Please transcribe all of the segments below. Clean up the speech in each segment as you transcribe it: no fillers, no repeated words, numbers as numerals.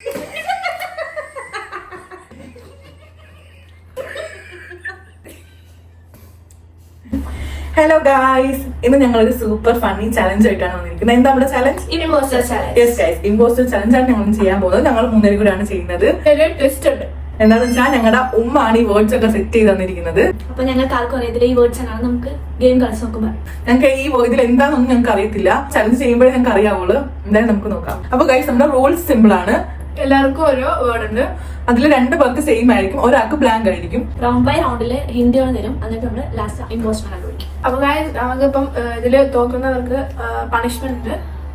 Hello guys, ഇന്ന് ഞങ്ങളൊരു super funny challenge ആയിട്ടാണ് വന്നിരിക്കുന്നത്. എന്താ നമ്മുടെ challenge? Impostor challenge. Yes guys, impostor challenge ആണ് ഞങ്ങൾ ചെയ്യാൻ പോകുന്നത്. ഞങ്ങൾ മൂന്നേരും കൂടെയാണ് ചെയ്യുന്നത്. ട്വിസ്റ്റ് ഉണ്ട്. എന്താണെന്ന് വെച്ചാൽ ഞങ്ങളുടെ ഉമ്മാണ് ഈ വേർഡ്സ് ഒക്കെ സെറ്റ് ചെയ്ത് തന്നിരിക്കുന്നത്. അപ്പൊ ഞങ്ങൾക്ക് ആർക്കും അറിയത്തില്ല ഈ വേർഡ്സ് ആണ്. നമുക്ക് ഗെയിം കളിച്ച് നോക്കുമ്പോൾ ഞങ്ങൾക്ക് ഈ ഇതിൽ എന്താണെന്നൊന്നും ഞങ്ങൾക്ക് അറിയത്തില്ല. ചലഞ്ച് ചെയ്യുമ്പോഴേ ഞങ്ങൾക്ക് അറിയാവുള്ളൂ. എന്തായാലും നമുക്ക് നോക്കാം. അപ്പൊ ഗൈസ്, നമ്മുടെ റൂൾസ് സിമ്പിൾ ആണ്. എല്ലാവർക്കും ഓരോ വേർഡ് ഉണ്ട്. അതിൽ 2 പേർക്ക് സെയിം ആയിരിക്കും, ഒരാൾക്ക് ബ്ലാങ്ക് ആയിരിക്കും. റൗണ്ട് ബൈ റൗണ്ടില് ഹിന്ദികൾ തരും, എന്നിട്ട് നമ്മള് ലാസ്റ്റ് ഇമ്പോസ്റ്റർ കണ്ടുപിടിക്കും. അപ്പൊ നമുക്ക് ഇപ്പം ഇതില് തോക്കുന്നവർക്ക് പണിഷ്മെന്റ് ഉണ്ട്.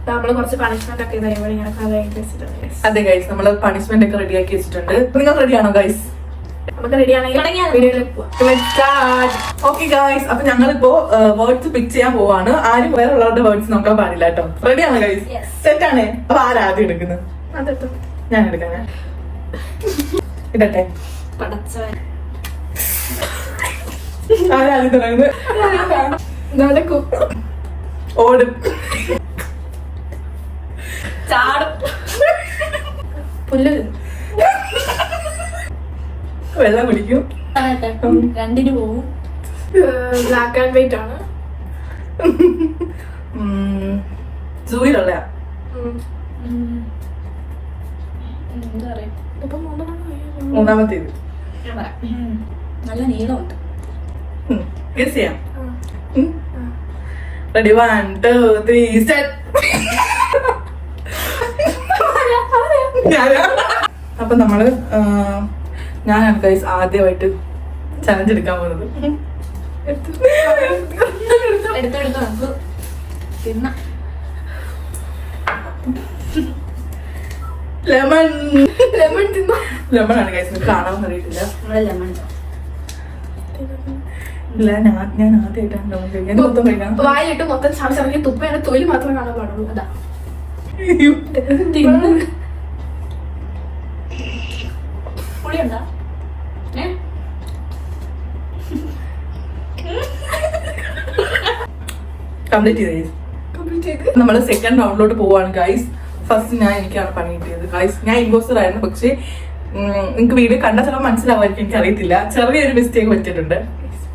നമ്മള് കുറച്ച് പണിഷ്മെന്റ് ഒക്കെ വെച്ചിട്ടുണ്ട്. അതെ ഗൈസ്, നമ്മള് പണിഷ്മെന്റ് ഒക്കെ റെഡിയാക്കി വെച്ചിട്ടുണ്ട്. നിങ്ങൾ റെഡിയാണോ ഗൈസ്? നമുക്ക് റെഡി ആണെങ്കിൽ ഓക്കെ ഗൈസ്, അപ്പൊ ഞങ്ങളിപ്പോ വേർഡ്സ് പിക്ക് ചെയ്യാൻ പോവാണ്. ആരും വേറെ ഉള്ളവരുടെ വേർഡ്സ് നോക്കാൻ പാടില്ല കേട്ടോ. റെഡിയാണോ ഗൈസ്? സെറ്റ് ആണ്. അപ്പൊ ആരാദ്യം എടുക്കുന്നത്? ഞാൻ എടുക്കാനാ ഇടട്ടെ. ആരാദ്യം തുടങ്ങുന്നത്? ഓടും, ചാടും, പുല്ല്, വെള്ളം കുടിക്കും, 2 പോവും, ബ്ലാക്ക് ആൻഡ് വൈറ്റ് ആണ്, സൂയിലുള്ള എന്താ പറയാ, മൂന്നാമത്തേത് നല്ല നീളമുണ്ട്. ഗസ് ചെയ്യാം. Ready, 1 2 3 start. അപ്പൊ നമ്മള് ഞാനാണ് ഗൈസ് ആദ്യമായിട്ട് ചലഞ്ച് എടുക്കാൻ പോകുന്നത്. എടുത്തെടുത്ത് നമുക്ക് തിന്നാം. ലെമൺ തിന്നോ? ലെമൺ ആണ് ഗൈസ്. കാണാമെന്ന് അറിയത്തില്ല. ലെമൺ ഇല്ല, ഞാൻ ആദ്യമായിട്ടാണ് ലെമൺ കഴിക്കാൻ. മൊത്തം കഴിക്കാം. വായിലിട്ട് മൊത്തം ചമച്ചമക്കി തുപ്പയുടെ തൊലി മാത്രം കാണാൻ പാടുള്ളൂ. അതാ പുളിയുണ്ടാ? കംപ്ലീറ്റ് ചെയ്ത് നമ്മള് സെക്കൻഡ് റൗണ്ടിലോട്ട് പോവാണ് ഗൈസ്. ഫസ്റ്റ് എനിക്കാണ് പണി കിട്ടിയത് ഗൈസ്. ഞാൻ ഇമ്പോസ്റ്റർ ആയിരുന്നു, പക്ഷെ നിങ്ങൾക്ക് വീഡിയോ കണ്ട ചിലപ്പോൾ മനസ്സിലാവുമായിരിക്കും, എനിക്ക് അറിയത്തില്ല. ചെറിയൊരു മിസ്റ്റേക്ക് പറ്റിയിട്ടുണ്ട്.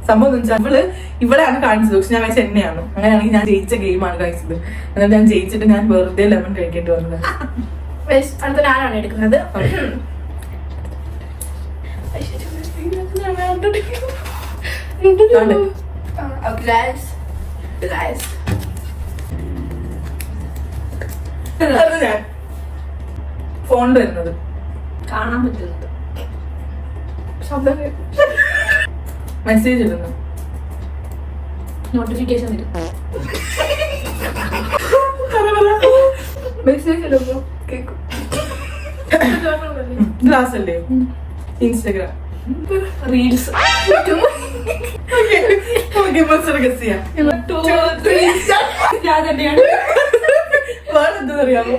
സംഭവം എന്ന് വെച്ചാൽ ഇവളെയാണ് കാണിച്ചത്, പക്ഷെ ഞാൻ വെച്ചാൽ എന്നെയാണ്. അങ്ങനെയാണെങ്കിൽ ഞാൻ ജയിച്ച ഗെയിമാണ് ഗൈസ് ഇത്. എന്നിട്ട് ഞാൻ ജയിച്ചിട്ട് ഞാൻ വെറുതെ ലെമൺ കഴിക്കേണ്ടി വന്നത്. അടുത്ത ഞാനാണ് എടുക്കുന്നത്. ഞാൻ ഫോൺ വരുന്നത് കാണാൻ പറ്റുന്നത്, മെസ്സേജ് ഇടുന്നു, നോട്ടിഫിക്കേഷൻ വരും, മെസ്സേജ് ഇടുമ്പോ കേൾക്കും. ഗ്ലാസ് അല്ലേ? ഇൻസ്റ്റഗ്രാം, റീൽസ്, ഞാൻ തന്നെയാണ്. അറിയാമോ?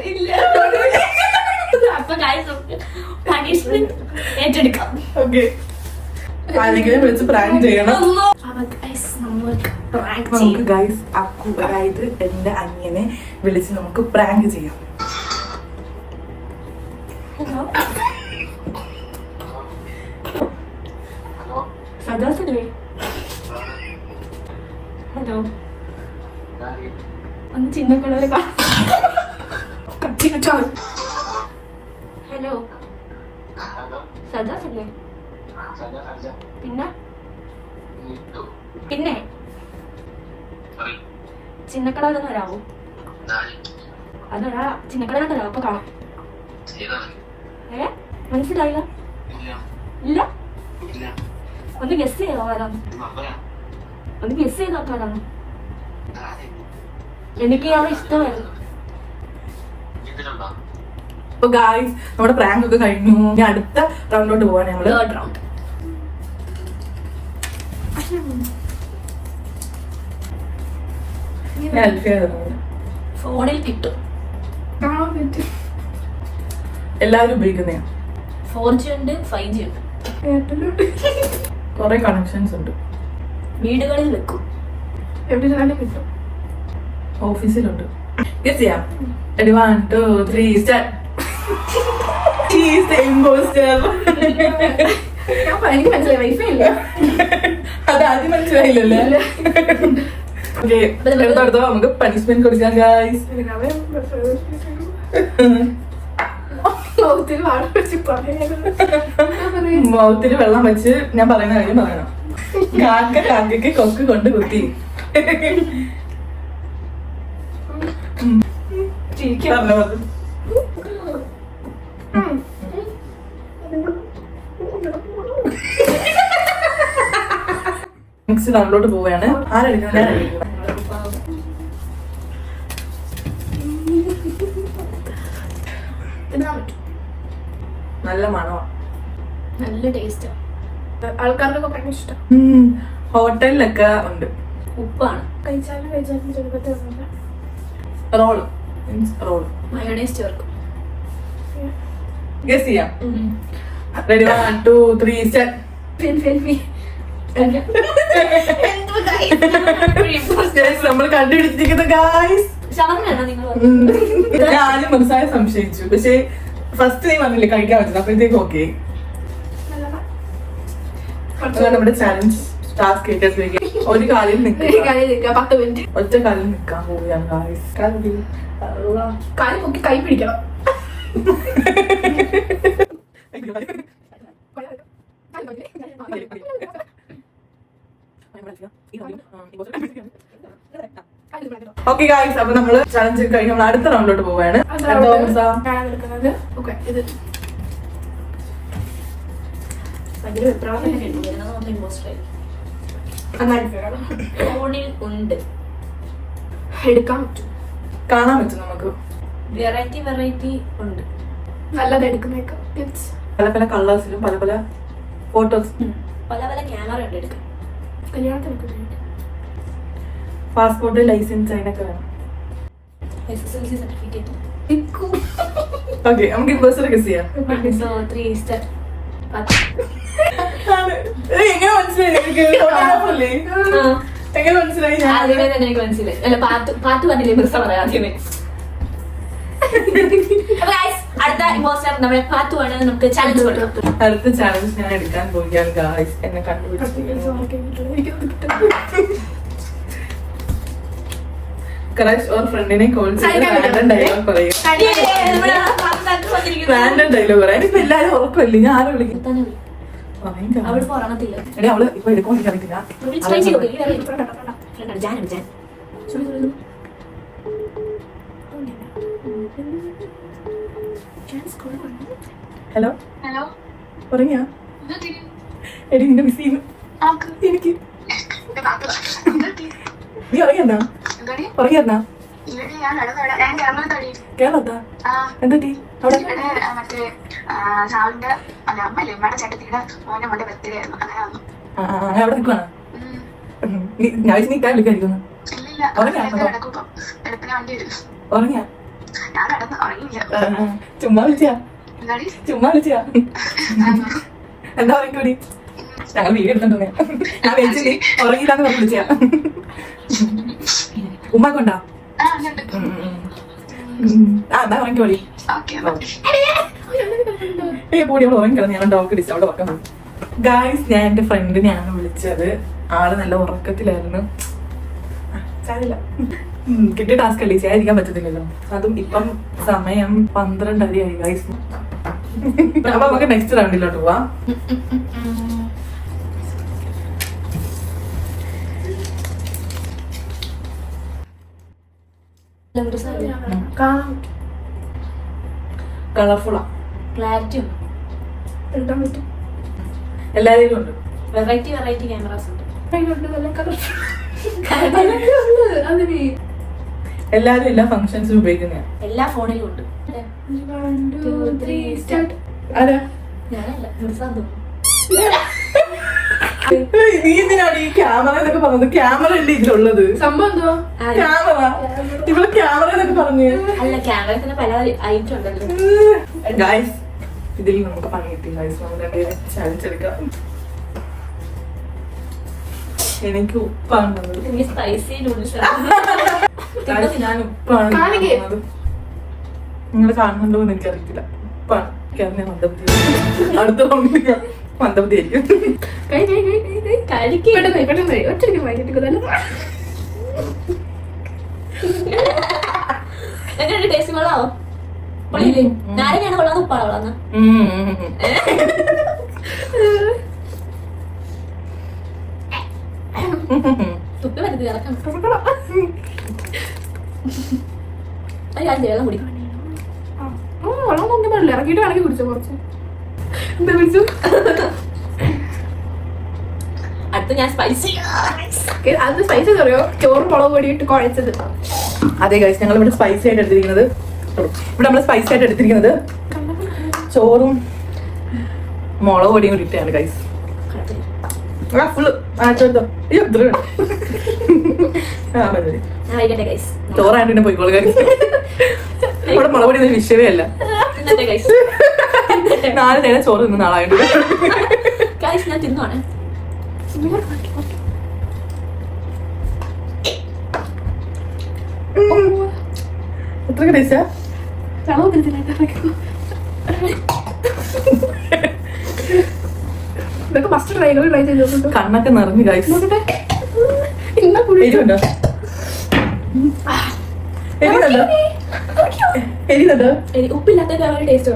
അപ്പൊ പണിഷ്മെന്റ് ഏറ്റെടുക്കാം. ഓക്കെ, ആരെങ്കിലും വിളിച്ച് പ്രാങ്ക് ചെയ്യണം. നമുക്ക് ഗൈസ് അക്കു, അതായത് എന്റെ അനിയനെ വിളിച്ച് നമുക്ക് പ്രാങ്ക് ചെയ്യാം. ഹലോ, ഒന്ന് ചിന്നക്കുള്ളവരെ ഹലോ, സദാസ് അല്ലേ? പിന്നെ ചിന്നക്കട വരെ വരാവോ? അതൊരാ ചിന്നക്കടയിലോട്ട് വരാം, അപ്പൊ കാണാം. മനസ്സിലായില്ല? ഇല്ല, ഒന്ന് ഗസ് ചെയ്തോ ആരാണ്? ഒന്ന് ഗസ് ചെയ്തോ ആരാണ്? എനിക്ക് അവളെ ഇഷ്ടമായിരുന്നു. അപ്പൊ ഗായ്സ്, നമ്മുടെ പ്രാങ്ക് ഒക്കെ കഴിഞ്ഞു. ഇനി അടുത്ത റൗണ്ടിലോട്ട് പോവാണ് ഞങ്ങള്. Third round. ഫോണിൽ കിട്ടും, എല്ലാവരും ഉപയോഗിക്കുന്നേ. 4G ഉണ്ട്, 5G ഉണ്ട്, കൊറേ കണക്ഷൻസ് ഉണ്ട്. വീടുകളിൽ വെക്കും, എവിടെ കിട്ടും, ഓഫീസിലുണ്ട്. ഗസ് ചെയ്യാം. 1 2 3 സ്റ്റാർട്ട്. ഇമ്പോസ്റ്റർ. എനിക്ക് മനസ്സിലായി വൈഫൈ ഇല്ല. അത് ആദ്യം മനസ്സിലായില്ലല്ലേ? ഓക്കെ, അടുത്തോ നമുക്ക് പണിഷ്മെന്റ് കൊടുക്കാം ഗായ്സ്. മൗത്തിൽ വെള്ളം വെച്ച് ഞാൻ പറയുന്ന കാര്യം പറയണം. കാക്കയ്ക്ക് കൊക്ക് കൊണ്ട് കുത്തി. മിക്സ് ഡൗൺലോഡ് പോവുകയാണ്. ആരടിക്കണം? നല്ല മണമാണ്, നല്ല ടേസ്റ്റ്. ആൾക്കാർക്കൊക്കെ ഭയങ്കര ഇഷ്ടം. ഹോട്ടലിലൊക്കെ ഉണ്ട്. ഉപ്പാണ്. കഴിച്ചാലും ചെറുപ്പത്തിൽ റോള് റോള് മയോണൈസ് ചേർക്കും. ഗസ് ചെയ്യാം. Ready 1 2 3 start. നമ്മൾ കണ്ടുപിടിച്ചിരിക്കുന്ന ഗായ്സ്. ഞാൻ ആദ്യം മനസ്സായ സംശയിച്ചു, പക്ഷെ ഫസ്റ്റ് ടൈം വന്നില്ലേ കഴിക്കാൻ പറ്റുന്നത്, അപ്പോഴത്തേക്ക് ഓക്കെ. നമ്മുടെ ചാലഞ്ച് ടാസ്ക് ഒരു കാലിൽ നിൽക്കുക, 10 മിനിറ്റ് ഒറ്റ കാലിൽ നിൽക്കാൻ പോവുകയാണ് ഗായ്സ്. കാല് പൊക്കി കൈ പിടിക്കണം. ഓക്കെ ഗായ്സ്, അപ്പൊ നമ്മള് ചലഞ്ച് കഴിഞ്ഞ് നമ്മൾ അടുത്ത റൗണ്ടിലോട്ട് പോവാണ്. എടുക്കാൻ പറ്റും, കാണാൻ പറ്റും നമുക്ക്. വെറൈറ്റി ഉണ്ട്. നല്ലത് എടുക്കുന്നേക്കാം. പല പല കളേഴ്സിലും പല പല ഫോട്ടോസ്, പല ക്യാമറ ഉണ്ട് എടുക്കാൻ. കല്യാണത്തിനൊക്കെ പാസ്പോർട്ട്, ലൈസൻസ്, അതിനൊക്കെ വേണം. SSLC certificate. ഓക്കെ, നമുക്ക് ഇമ്പോസ്റ്റർ ഗസ് ചെയ്യാം. എങ്ങനെ മനസ്സിലായി? എങ്ങനെ മനസ്സിലായി? ആദ്യമേ തന്നെ എനിക്ക് മനസ്സിലായി. അല്ല, പാട്ട് പറഞ്ഞില്ലേ മിർസ പറയാം ആദ്യമേ. അടുത്ത ഇമ്പോസ്റ്റർ നമ്മുടെ പാത്തുവാണ്. നമുക്ക് ചാലഞ്ച് കൊടുക്കാം. അടുത്ത ചാലഞ്ച് ഞാൻ എടുക്കാൻ പോവുകയാണ് ഗായ്സ്. എന്നെ കണ്ടുപിടിച്ചിരിക്കുന്നു. ക്രഷ് ഓർ ഫ്രണ്ടിനെ കോൾ ചെയ്ത് റാൻഡം ഡയലോഗ് പറയും. റാൻഡം ഡയലോഗ് പറയാം. ഇപ്പൊ എല്ലാരും ഉറക്കമല്ലേ, ഞാൻ ആരും വിളിക്കും. എടേ അവള് ഇപ്പൊ എടുക്കുമ്പോൾ എനിക്കറിയത്തില്ല. ഹലോ ഹലോ, ഉറങ്ങിയാ? എടി നിന്റെ മിസ് ചെയ്യുന്നു എനിക്ക്. നീ ഉറങ്ങിയെന്നാ? ഉറങ്ങിയെന്നാ? കേരളത്താ? എന്തെറ്റി അവിടെ? അവിടെ നിൽക്കുവാണ്. ഞാൻ നീക്കാൻ വിളിക്കാതിരിക്കുന്നു. ഉറങ്ങിയാ? ചുമ്മാ വിളിച്ചാ? എന്താ ഉറങ്ങിക്കൂടി? ഞങ്ങൾ വീഡിയോ എടുത്തോണ്ടേ. ഞാൻ വിളിച്ചിട്ട് ഉറങ്ങിയില്ലാന്ന് പറഞ്ഞ് വിളിച്ചാ. ഉമ്മാക്കൊണ്ടാ? എന്നാ ഉറങ്ങിക്കോടി. പോടി, അവൾ ഉറങ്ങിക്കണം. ഞാൻ ഡോക്ടർ ഡിസ്റ്റർബ് ഉറക്കം. ഗായ്സ്, ഞാൻ എന്റെ ഫ്രണ്ടിനെയാണ് വിളിച്ചത്. ആള് നല്ല ഉറക്കത്തിലായിരുന്നു. സാരില്ല, കിട്ടിയ ടാസ്ക് അല്ലേ, ചെയ്യാതിരിക്കാൻ പറ്റത്തില്ലല്ലോ. അതും ഇപ്പം സമയം 12:30 ആയി ഗായ്സ്. അപ്പൊ നമുക്ക് നെക്സ്റ്റ് റൗണ്ടിലോട്ട് പോവാം. കളർഫുള്ളാ, ക്ലാരിറ്റി എടുക്കാൻ പറ്റും. എല്ലാവരും ഉണ്ട്. വെറൈറ്റി ക്യാമറാസ് ഉണ്ട്. എല്ലാരും എല്ലാ ഫംഗ്ഷൻസിനും ഉപയോഗിക്കുന്ന എല്ലാ ഫോണിലും ഉണ്ട്. ആരാ? ഞാനല്ല, നീ എന്തിനാണ് ഈ ക്യാമറ എന്നൊക്കെ പറഞ്ഞത്? ക്യാമറ അല്ലേ ഇതിലുള്ളത്? സംഭവം ക്യാമറ, ഇവള് ക്യാമറ എന്നൊക്കെ പറഞ്ഞു. അല്ല, ക്യാമറ പല ഐറ്റം ഉണ്ടല്ലോ. ഗായ്സ്, ഇതിൽ നമുക്ക് പണി കിട്ടി ഗായ്സ്. നമുക്ക് ചാലഞ്ച് എടുക്കാം. എനിക്ക് ഉപ്പാണ്, എനിക്ക് സ്പൈസി നൂഡിൽസ്. ഞാൻ ഉപ്പാണ്. നിങ്ങൾ കാണുന്നുണ്ടോ എന്ന് എനിക്കറിയത്തില്ല. ഉപ്പാണ്. മിക്കവാറും ഞാൻ മന്ദബുദ്ധി അടുത്ത റൗണ്ടിൽ മന്ദബുദ്ധി ആയിരിക്കും. പെട്ടെന്ന് ഒറ്റയ്ക്ക് വൈകിട്ട് ടേസ്റ്റ് കൊള്ളാവോ? നാരങ്ങയാണ് കൊള്ളാന്ന് ഉപ്പാണ് കൊള്ളാന്ന്? തുപ്പി പറ്റത്തില്ല ഇറക്കാം. വെള്ളം കുടിക്കും. വെള്ളം നോക്കി പാടില്ല, ഇറക്കിയിട്ട് വേണമെങ്കിൽ കുടിച്ചോ കുറച്ച്. എന്താ കുടിച്ചു? അടുത്ത് ഞാൻ സ്പൈസി അത് സ്പൈസി അറിയോ? ചോറ് മുളക് പൊടി ഇട്ട് കുഴച്ചത്. അതെ ഗൈസ്, ഞങ്ങൾ ഇവിടെ സ്പൈസി ആയിട്ട് എടുത്തിരിക്കുന്നത് ചോറും മുളക് പൊടിയും കൂടി ഇട്ടാണ് ഗൈസ്. ഫുള്ള് ചോറായിട്ട് പിന്നെ പോയിക്കോളൂ ഗൈസ്. ഇവിടെ മുളക് പൊടി വിഷയമേ അല്ല. 4 നേരം ചോറ് തിന്ന നാളായിട്ട് ഞാൻ തിന്നുവാണ്. എത്ര ടേസ്റ്റാ? ഇതൊക്കെ ഫസ്റ്റ് ട്രൈ ചെയ്ത് നോക്കട്ടോ. കണ്ണൊക്കെ നിറഞ്ഞു ഗൈസ്. ഉപ്പില്ലാത്ത ടേസ്റ്റ്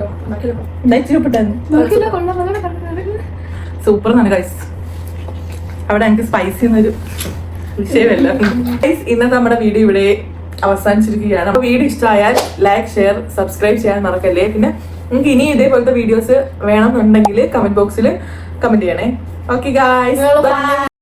സൂപ്പർ എന്നാണ് ഗൈസ്. അവിടെ എനിക്ക് സ്പൈസി എന്നൊരു വിഷയമല്ല ഗൈസ്. ഇന്നത്തെ നമ്മുടെ വീഡിയോ ഇവിടെ അവസാനിച്ചിരിക്കുകയാണ്. അപ്പൊ വീഡിയോ ഇഷ്ടമായാൽ ലൈക്ക്, ഷെയർ, സബ്സ്ക്രൈബ് ചെയ്യാൻ മറക്കല്ലേ. പിന്നെ നിങ്ങൾക്ക് ഇനി ഇതേപോലത്തെ വീഡിയോസ് വേണമെന്നുണ്ടെങ്കിൽ കമന്റ് ബോക്സിൽ കമന്റ് ചെയ്യണേ. Okay guys, by.